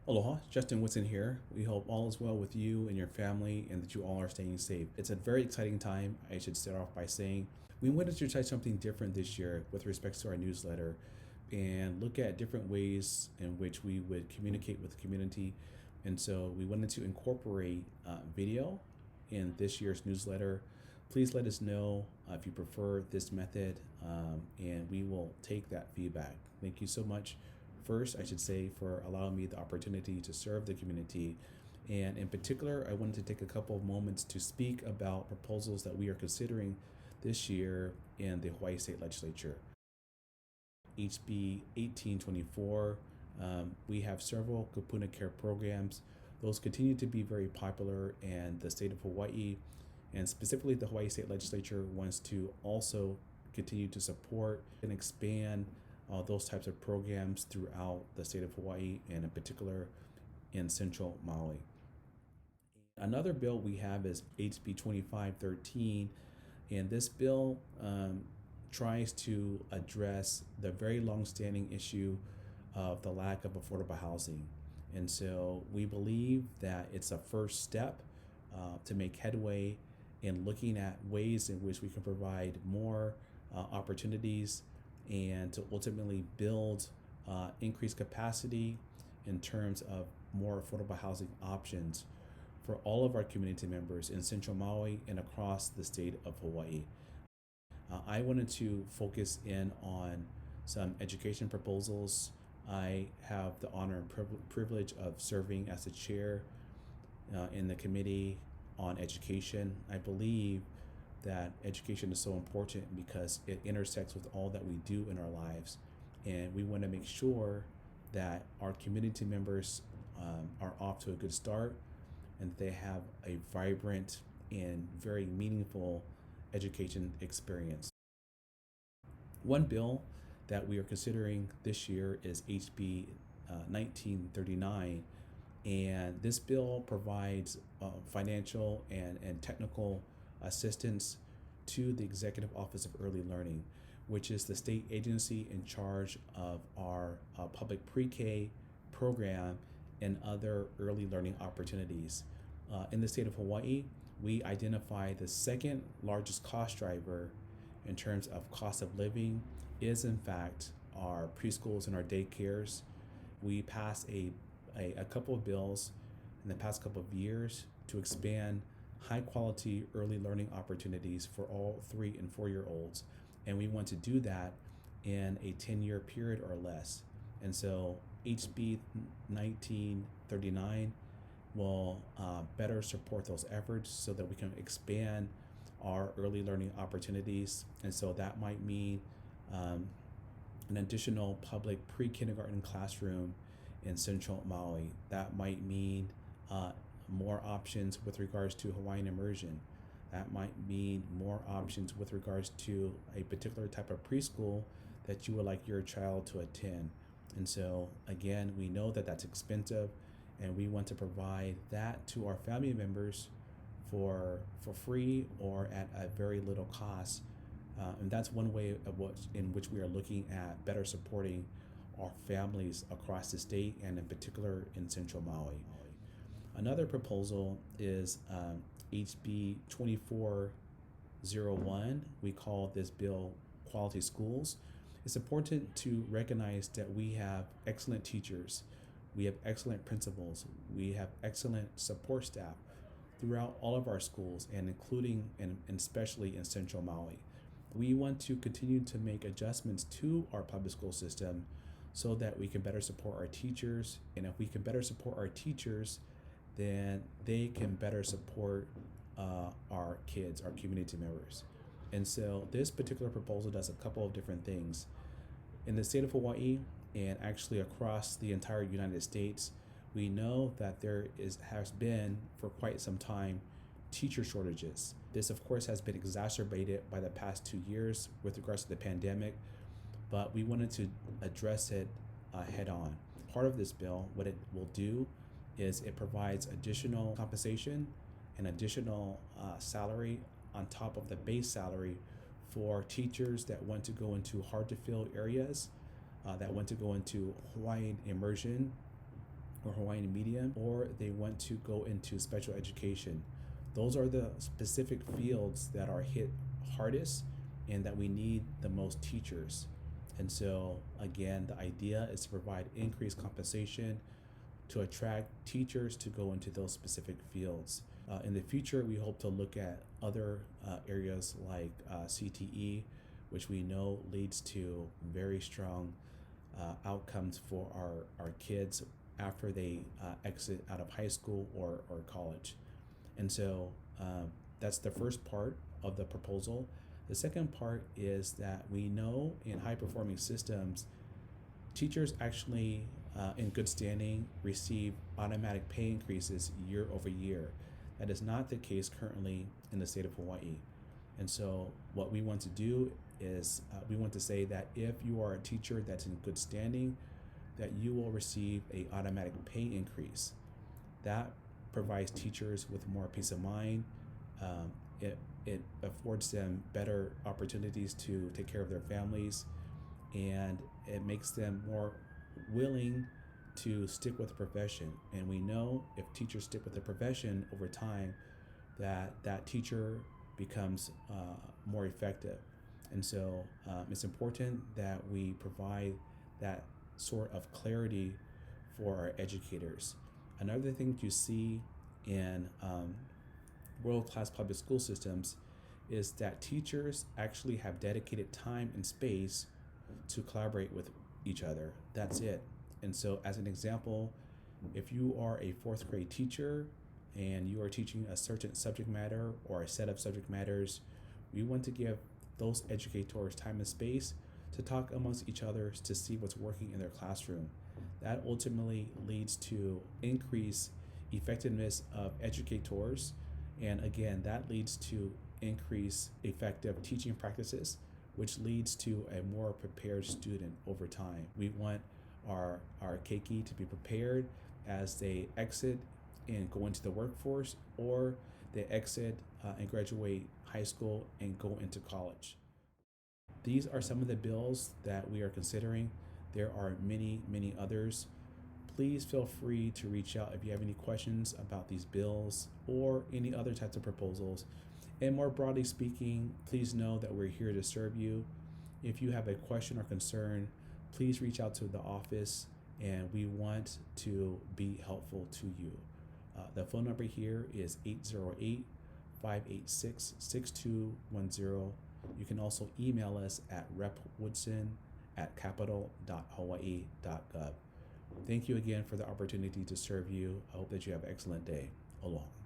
Aloha, Justin Whitson here. We hope all is well with you and your family and that you all are staying safe. It's a very exciting time. I should start off by saying we wanted to try something different this year with respect to our newsletter and look at different ways in which we would communicate with the community. And so we wanted to incorporate video in this year's newsletter. Please let us know if you prefer this method, and we will take that feedback. Thank you so much. First, I should say, for allowing me the opportunity to serve the community. And in particular, I wanted to take a couple of moments to speak about proposals that we are considering this year in the Hawaii State Legislature. HB 1824, we have several Kupuna Care programs. Those continue to be very popular in the state of Hawaii, and specifically the Hawaii State Legislature wants to also continue to support and expand those types of programs throughout the state of Hawaii, and in particular in central Maui. Another bill we have is HB 2513, and this bill tries to address the very long-standing issue of the lack of affordable housing. And so we believe that it's a first step to make headway in looking at ways in which we can provide more opportunities and to ultimately build increased capacity in terms of more affordable housing options for all of our community members in Central Maui and across the state of Hawaii. I wanted to focus in on some education proposals. I have the honor and privilege of serving as the chair in the committee on education. I believe that education is so important because it intersects with all that we do in our lives. And we want to make sure that our community members are off to a good start and they have a vibrant and very meaningful education experience. One bill that we are considering this year is HB 1939, and this bill provides financial and technical assistance to the Executive Office of Early Learning, which is the state agency in charge of our public pre-K program and other early learning opportunities. In the state of Hawaii, we identify the second largest cost driver in terms of cost of living is in fact our preschools and our daycares. We passed a couple of bills in the past couple of years to expand high quality early learning opportunities for all 3 and 4 year olds. And we want to do that in a 10-year period or less. And so HB 1939 will better support those efforts so that we can expand our early learning opportunities. And so that might mean an additional public pre-kindergarten classroom in Central Maui. That might mean more options with regards to Hawaiian immersion. That might mean more options with regards to a particular type of preschool that you would like your child to attend. And so again, we know that that's expensive, and we want to provide that to our family members for free or at a very little cost. And that's one way in which we are looking at better supporting our families across the state and in particular in Central Maui. Another proposal is HB 2401. We call this bill Quality Schools. It's important to recognize that we have excellent teachers, we have excellent principals, we have excellent support staff throughout all of our schools, and including and especially in Central Maui. We want to continue to make adjustments to our public school system so that we can better support our teachers. And if we can better support our teachers, then they can better support our kids, our community members. And so this particular proposal does a couple of different things. In the state of Hawaii, and actually across the entire United States, we know that has been for quite some time teacher shortages. This of course has been exacerbated by the past 2 years with regards to the pandemic, but we wanted to address it head on. Part of this bill, what it will do is it provides additional compensation and additional salary on top of the base salary for teachers that want to go into hard to fill areas, that want to go into Hawaiian immersion or Hawaiian medium, or they want to go into special education. Those are the specific fields that are hit hardest and that we need the most teachers. And so, again, the idea is to provide increased compensation to attract teachers to go into those specific fields. In the future, we hope to look at other areas like CTE, which we know leads to very strong outcomes for our kids after they exit out of high school or college. And so that's the first part of the proposal. The second part is that we know in high performing systems, teachers actually, in good standing, receive automatic pay increases year over year. That is not the case currently in the state of Hawaii. And so, what we want to do is we want to say that if you are a teacher that's in good standing, that you will receive a automatic pay increase. That provides teachers with more peace of mind. It affords them better opportunities to take care of their families, and it makes them more willing to stick with the profession. And we know if teachers stick with the profession over time, that teacher becomes more effective. And so it's important that we provide that sort of clarity for our educators. Another thing that you see in world-class public school systems is that teachers actually have dedicated time and space to collaborate with each other. That's it. And so, as an example, if you are a fourth grade teacher and you are teaching a certain subject matter or a set of subject matters, we want to give those educators time and space to talk amongst each other to see what's working in their classroom. That ultimately leads to increased effectiveness of educators, and again, that leads to increased effective teaching practices, which leads to a more prepared student over time. We want our keiki to be prepared as they exit and go into the workforce, or they exit and graduate high school and go into college. These are some of the bills that we are considering. There are many, many others. Please feel free to reach out if you have any questions about these bills or any other types of proposals. And more broadly speaking, please know that we're here to serve you. If you have a question or concern, please reach out to the office, and we want to be helpful to you. The phone number here is 808-586-6210. You can also email us at repwoodson@capital.hawaii.gov. Thank you again for the opportunity to serve you. I hope that you have an excellent day. Aloha.